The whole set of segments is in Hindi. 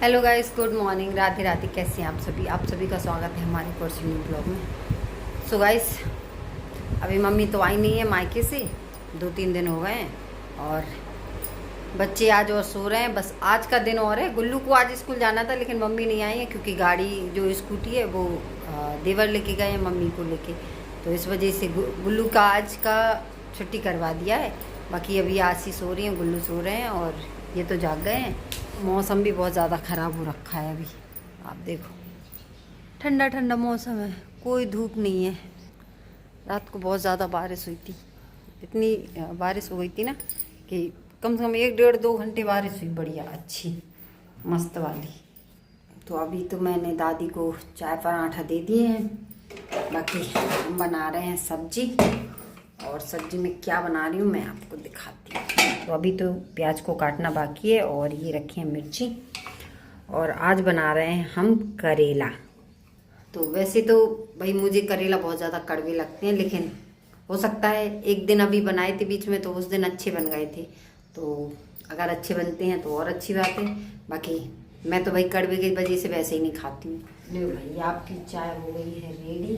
Hello guys, good morning, Radhe Radhe. कैसे हैं आप सभी का स्वागत है हमारे कोर्स न्यू ब्लॉग में। सो गाइस, अभी मम्मी तो आई नहीं है मायके से, 2-3 दिन हो गए हैं और बच्चे आज और सो रहे हैं। बस आज का दिन और है। गुल्लू को आज स्कूल जाना था लेकिन मम्मी नहीं आई है क्योंकि गाड़ी जो स्कूटी है वो देवर लेके गए हैं मम्मी को लेके, तो इस वजह से गुल्लू का आज का छुट्टी करवा दिया है। बाकी अभी आशी सो रही हैं, गुल्लू सो रहे हैं और ये तो जाग गए हैं। मौसम भी बहुत ज़्यादा ख़राब हो रखा है अभी, आप देखो ठंडा ठंडा मौसम है, कोई धूप नहीं है। रात को बहुत ज़्यादा बारिश हुई थी, इतनी बारिश हो गई थी ना कि कम से कम 1-1.5-2 घंटे बारिश हुई, बढ़िया अच्छी मस्त वाली। तो अभी तो मैंने दादी को चाय पराठा दे दिए हैं। बाकी हम बना रहे हैं सब्जी, और सब्जी में क्या बना रही हूँ मैं आपको दिखाती हूँ। तो अभी तो प्याज को काटना बाकी है और ये रखी है मिर्ची, और आज बना रहे हैं हम करेला। तो वैसे तो भाई मुझे करेला बहुत ज़्यादा कड़वे लगते हैं, लेकिन हो सकता है एक दिन अभी बनाए थे बीच में तो उस दिन अच्छे बन गए थे, तो अगर अच्छे बनते हैं तो और अच्छी बात है। बाकी मैं तो भाई कड़वे की वजह से वैसे ही नहीं खाती हूँ। लो भाई, आपकी चाय हो गई है रेडी।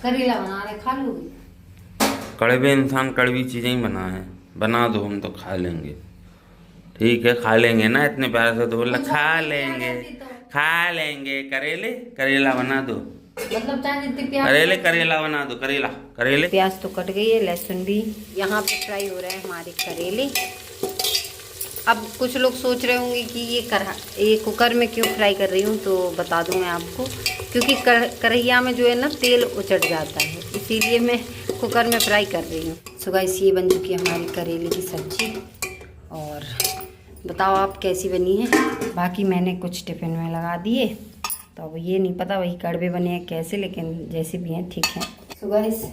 करेला बना रहे, खा लोगे? कड़वे इंसान कड़वी चीज़ें ही बना है, बना दो हम तो खा लेंगे। ठीक है, खा लेंगे ना, इतने प्यार से तो बोला खा लेंगे। खा लेंगे करेला बना दो। मतलब चाहे जितनी प्याज करेला बना दो, करेले। प्याज तो कट गई है, लहसुन भी। यहाँ पे फ्राई हो रहे हैं हमारे करेले। अब कुछ लोग सोच रहे होंगे कि ये कुकर में क्यों फ्राई कर रही हूँ, तो बता दूँ मैं आपको, क्योंकि कढ़ैया में जो है ना तेल उचट जाता है, इसीलिए मैं कुकर में फ्राई कर रही हूँ। सो गाइस, ये बन चुकी है हमारी करेले की सब्जी, और बताओ आप कैसी बनी है। बाकी मैंने कुछ टिफ़िन में लगा दिए, तो अब ये नहीं पता वही कड़वे बने हैं कैसे, लेकिन जैसे भी हैं ठीक हैं। सो गाइस,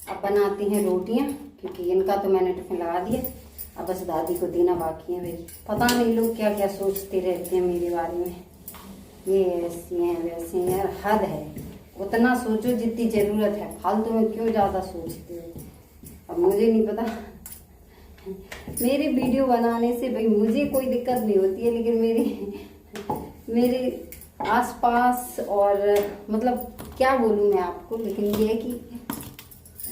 अब बनाती हैं रोटियाँ, क्योंकि इनका तो मैंने टिफ़िन लगा दिया, अब बस दादी को देना बाकी है। भाई पता नहीं लोग क्या क्या सोचते रहते हैं मेरे बारे में, ये ऐसी हैं वैसी हैं, यार हद है। उतना सोचो जितनी ज़रूरत है, फालतू में क्यों ज़्यादा सोचते हो। अब मुझे नहीं पता, मेरे वीडियो बनाने से भाई मुझे कोई दिक्कत नहीं होती है, लेकिन मेरे आसपास और मतलब क्या बोलूँ मैं आपको, लेकिन ये है कि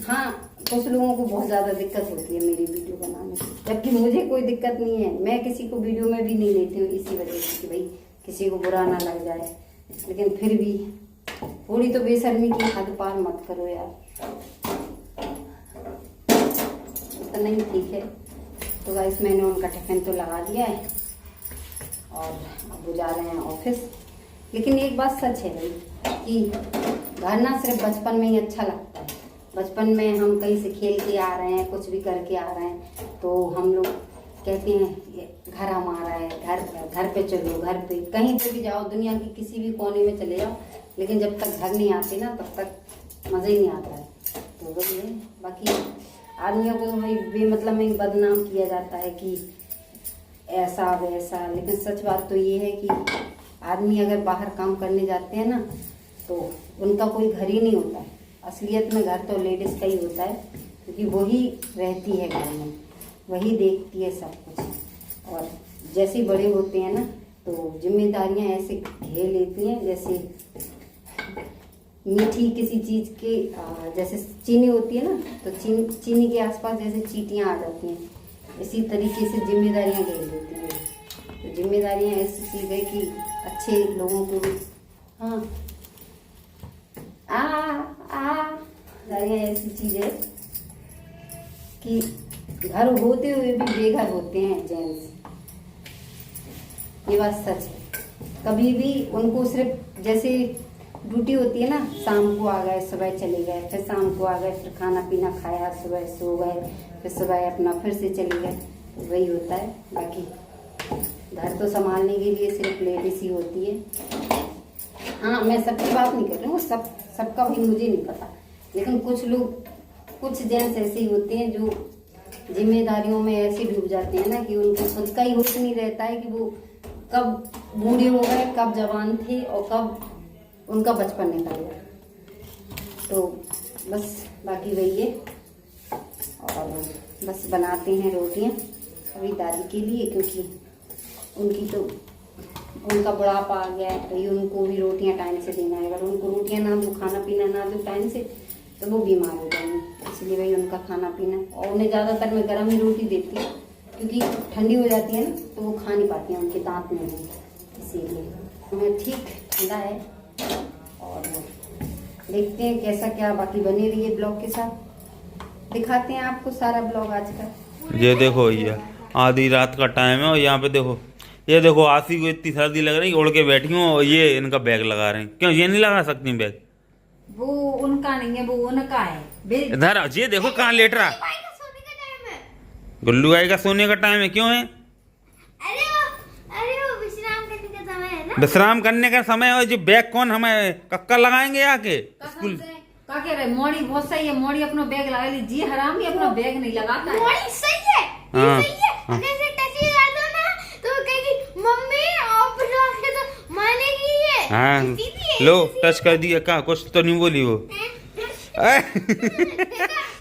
हाँ, कुछ लोगों को बहुत ज़्यादा दिक्कत होती है मेरी वीडियो बनाने में, जबकि मुझे कोई दिक्कत नहीं है। मैं किसी को वीडियो में भी नहीं लेती हूँ इसी वजह से कि भाई किसी को बुरा ना लग जाए, लेकिन फिर भी थोड़ी तो बेशर्मी की हद पार मत करो यार, इतना ही ठीक है। तो गाइस, मैंने उनका टिफिन तो लगा दिया है और अब वो जा रहे हैं ऑफिस। लेकिन एक बात सच है भाई कि घर ना सिर्फ बचपन में ही अच्छा लगता है। बचपन में हम कहीं से खेल के आ रहे हैं, कुछ भी करके आ रहे हैं, तो हम लोग कहते हैं घर हमारा है, घर पे चलो, घर पे कहीं पे भी जाओ, दुनिया के किसी भी कोने में चले जाओ, लेकिन जब तक घर नहीं आते ना तब तक मज़ा ही नहीं आता है। तो वही है। बाकी आदमियों को तो भाई बेमतलब में ही बदनाम किया जाता है कि ऐसा वैसा, लेकिन सच बात तो ये है कि आदमी अगर बाहर काम करने जाते हैं ना तो उनका कोई घर ही नहीं होता है। असलियत में घर तो लेडीज़ का ही होता है, क्योंकि वही रहती है घर में, वही देखती है सब कुछ, और जैसे बड़े होते हैं ना तो जिम्मेदारियां ऐसे घेर लेती हैं, जैसे मीठी किसी चीज़ के जैसे चीनी होती है ना, तो चीनी के आसपास जैसे चींटियां आ जाती हैं, इसी तरीके से जिम्मेदारियां घेर लेती हैं। तो जिम्मेदारियां ऐसी चीज़ है कि अच्छे लोगों को भी हाँ ऐसी चीज़ है कि घर होते हुए भी बेघर होते हैं जेंट्स, ये बात सच है। कभी भी उनको सिर्फ जैसे ड्यूटी होती है ना, शाम को आ गए, सुबह चले गए, फिर शाम को आ गए, फिर खाना पीना खाया, सुबह सो गए, फिर सुबह अपना फिर से चले गए, तो वही होता है। बाकी घर तो संभालने के लिए सिर्फ लेडीज ही होती है। हाँ, मैं सबकी बात नहीं कर रही हूँ, सबका भी मुझे नहीं पता, लेकिन कुछ जेंट्स ऐसे ही होते हैं जो जिम्मेदारियों में ऐसे डूब जाते हैं ना कि उनको खुद का ही होश नहीं रहता है कि वो कब बूढ़े हो गए, कब जवान थे और कब उनका बचपन निकल गया। तो बस बाकी वही है, और बस बनाते हैं रोटियां अभी दादी के लिए, क्योंकि उनकी तो उनका बुढ़ापा आ गया है, तो ये उनको भी रोटियां टाइम से देना है। अगर उनको रोटियां ना दो, खाना पीना ना दो टाइम से, तो वो बीमार हो जाएंगे। इसलिए भाई उनका खाना पीना, और उन्हें ज़्यादातर मैं गर्म ही रोटी देती हूँ, क्योंकि ठंडी हो जाती है ना तो वो खा नहीं पाती हैं, उनके दांत नहीं हैं, इसीलिए मैं ठीक ठंडा है। और देखते हैं कैसा क्या, बाकी बने रहिए ब्लॉग के साथ, दिखाते हैं आपको सारा ब्लॉग आज का। ये देखो भैया आधी रात का टाइम है और यहाँ पे देखो, ये देखो आसी को इतनी सर्दी लग रही, उड़ के बैठी हूँ और ये इनका बैग लगा रहे हैं। क्यों ये नहीं लगा सकती बैग? वो उनका नहीं है, वो उनका है। इधर ये देखो कहाँ लेट रहा। गुल्लू भाई का सोने का टाइम है, क्यों है? अरे वो विश्राम करने का समय है ना। विश्राम करने का समय है। जो बैग कौन हमें कक्का लगाएंगे आके स्कूल? क्या कह रहे? मोड़ी बहुत सही है, मोड़ी अपना बैग लगा लीजिए। हराम ही अपना बैग नहीं लगाता है। मोड़ी सही है, हाँ, सही है। अगर इसे टच ही कर दो ना तो कहेगी मम्मी, और फिर आके तो मानेगी ये। हाँ लो टच कर दिया, कहा कुछ तो नहीं बोली वो।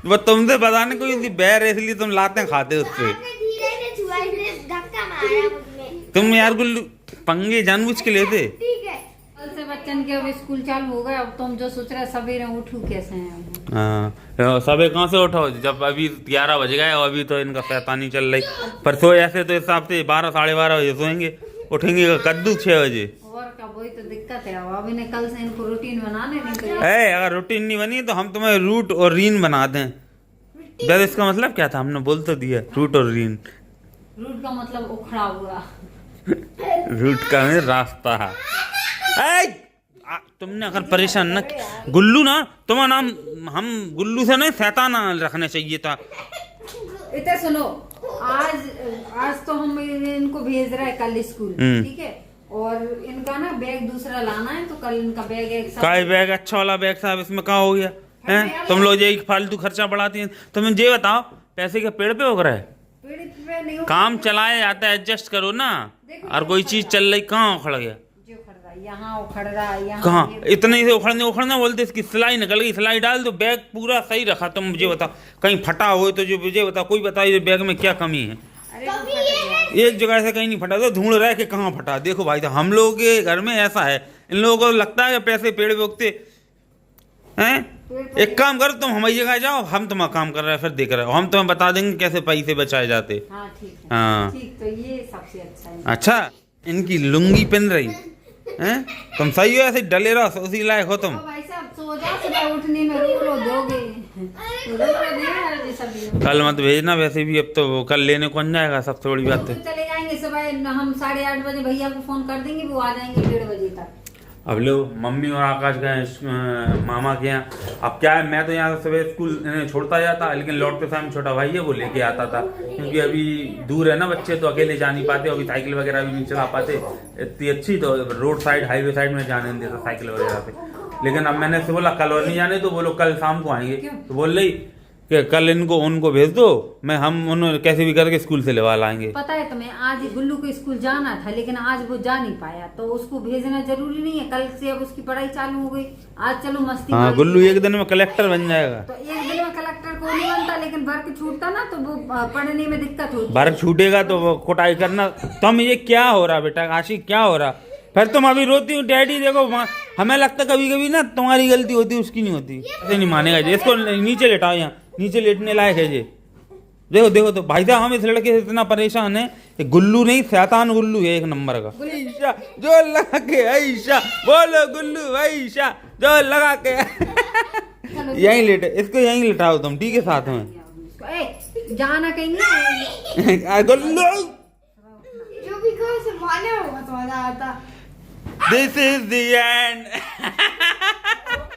वो तुमसे बताने कोई बैर है, इसलिए तुम लाते हैं खाते उससे। आपने धीरे से छुआ, इसलिए धक्का मारा मुझमें। तुम यार गुल्लू पंगे जानबूझ के लेते। ठीक है, कल से बच्चन के अब स्कूल चालू हो गए। अब तुम जो सोच रहे सवेरे उठू कैसे हैं? हाँ सबे कहाँ से उठाओ, जब अभी 11 बज गए और अभी तो इनका शैतानी चल रही। पर सोए ऐसे तो हिसाब से 12 साढ़े 12 बजे सोएंगे, उठेंगे कद्दू 6 बजे। और क्या, वही तो दिक्कत है। अब इन्हें कल से इनको रूटीन बनाने नहीं तो अगर रूटीन नहीं बनी तो हम तुम्हें रूट और रीन बना दें। वैसे इसका मतलब क्या था? हमने बोल तो दिया रूट और रीन। रूट का मतलब उखड़ा हुआ। रूट का है रास्ता है। तुमने अगर परेशान न गुल्लू ना, तुम्हारा नाम हम गुल्लू से नहीं शैतान रखना चाहिए था। इधर सुनो, आज तो हम इनको भेज रहे हैं कल स्कूल, ठीक है? और इनका ना बैग दूसरा लाना है, तो कल इनका बैग एक साथ। काय बैग? अच्छा वाला बैग साहब, इसमें क्या हो गया है? तुम लोग ये फालतू खर्चा बढ़ाती हैं। तुम ये बताओ पैसे के पेड़ पे उग रहा है? पेड़ पे नहीं हो, काम चलाया जाता है, एडजस्ट करो ना। और कोई चीज चल रही कहाँ उखड़ गया? जो उखड़ रहा है यहाँ, उखड़ रहा है यहाँ। कहाँ इतने से उखड़ना बोलते? इसकी सिलाई निकल गई, सिलाई डाल दो, बैग पूरा सही रखा। तुम मुझे बताओ कहीं फटा हो तो जो मुझे बताओ, कोई बताइए बैग में क्या कमी है? अरे वो फट गया। एक जगह से कहीं नहीं फटा, तो ढूंढ रहा है कि कहाँ फटा। देखो भाई तो हम लोगों के घर में ऐसा है, इन लोगों को लगता है कि पैसे पेड़ पे उगते हैं। एक काम करो, तुम हमारी जगह जाओ, हम तुम्हारा काम कर रहे हैं, फिर देख रहे हो। हम तुम्हें बता देंगे कैसे पैसे बचाए जाते। हाँ ठीक है, हाँ ठीक, तो ये सबसे अच्छा है। अच्छा इनकी लुंगी पहन रही हैं? तुम सही हो, ऐसे डले रहो, उसी लायक हो तुम। तो भाई साहब सो जाओ, सुबह उठने में रो दोगे। रो देना सभी। कल मत भेजना, वैसे भी अब तो कल लेने कौन जाएगा, सबसे बड़ी बात है। तो चले जाएंगे सुबह, हम 8:30 बजे भैया को फोन कर देंगे, वो आ जाएंगे 1:30 बजे तक। अब लो मम्मी और आकाश गए मामा के यहाँ। अब क्या है, मैं तो यहाँ से सुबह स्कूल छोड़ता जाता, लेकिन लौटते समय छोटा भाई है वो लेके आता था, क्योंकि अभी दूर है ना बच्चे, तो अकेले जा नहीं पाते। अभी साइकिल वगैरह भी नहीं चला पाते इतनी अच्छी, तो रोड साइड हाईवे साइड में जाने नहीं देता साइकिल वगैरह पे। लेकिन अब मैंने से बोला कल और नहीं जाने, तो बोलो कल शाम को आएंगे। तो बोल रही कि कल उनको भेज दो, हम उन्होंने कैसे भी करके स्कूल से लेवा लाएंगे। पता है तुम्हें, आज गुल्लू को स्कूल जाना था, लेकिन आज वो जा नहीं पाया, तो उसको भेजना जरूरी नहीं है। कल से अब उसकी पढ़ाई चालू हो गई, आज चलो मस्ती। हाँ गुल्लू एक दिन में कलेक्टर बन जाएगा। तो एक दिन में कलेक्टर को नहीं बनता, लेकिन वर्क छूटता ना तो वो पढ़ने में दिक्कत होती। वर्क छूटेगा तो वो कुटाई करना। तुम ये क्या हो रहा बेटा आशिक, क्या हो रहा? फिर तुम अभी रोती हो डैडी देखो। हमें लगता कभी कभी ना तुम्हारी गलती होती, उसकी नहीं होती। ऐसे नहीं मानेगा जी, इसको नीचे लेटाओ, यहाँ नीचे लेटने लायक है जी। देखो देखो तो भाई साहब, हम इस लड़के से इतना परेशान है। गुल्लू नहीं, शैतान गुल्लू है एक नंबर का। ऐशा जो लगा के, ऐशा बोलो गुल्लू ऐशा जो लगा के। यहीं लेटे, इसको यहीं लेटाओ तुम, ठीक है? साथ में जाना कहीं नहीं। गुल्लू जो भी कहो से माने होगा तो मजा आता। This is the end.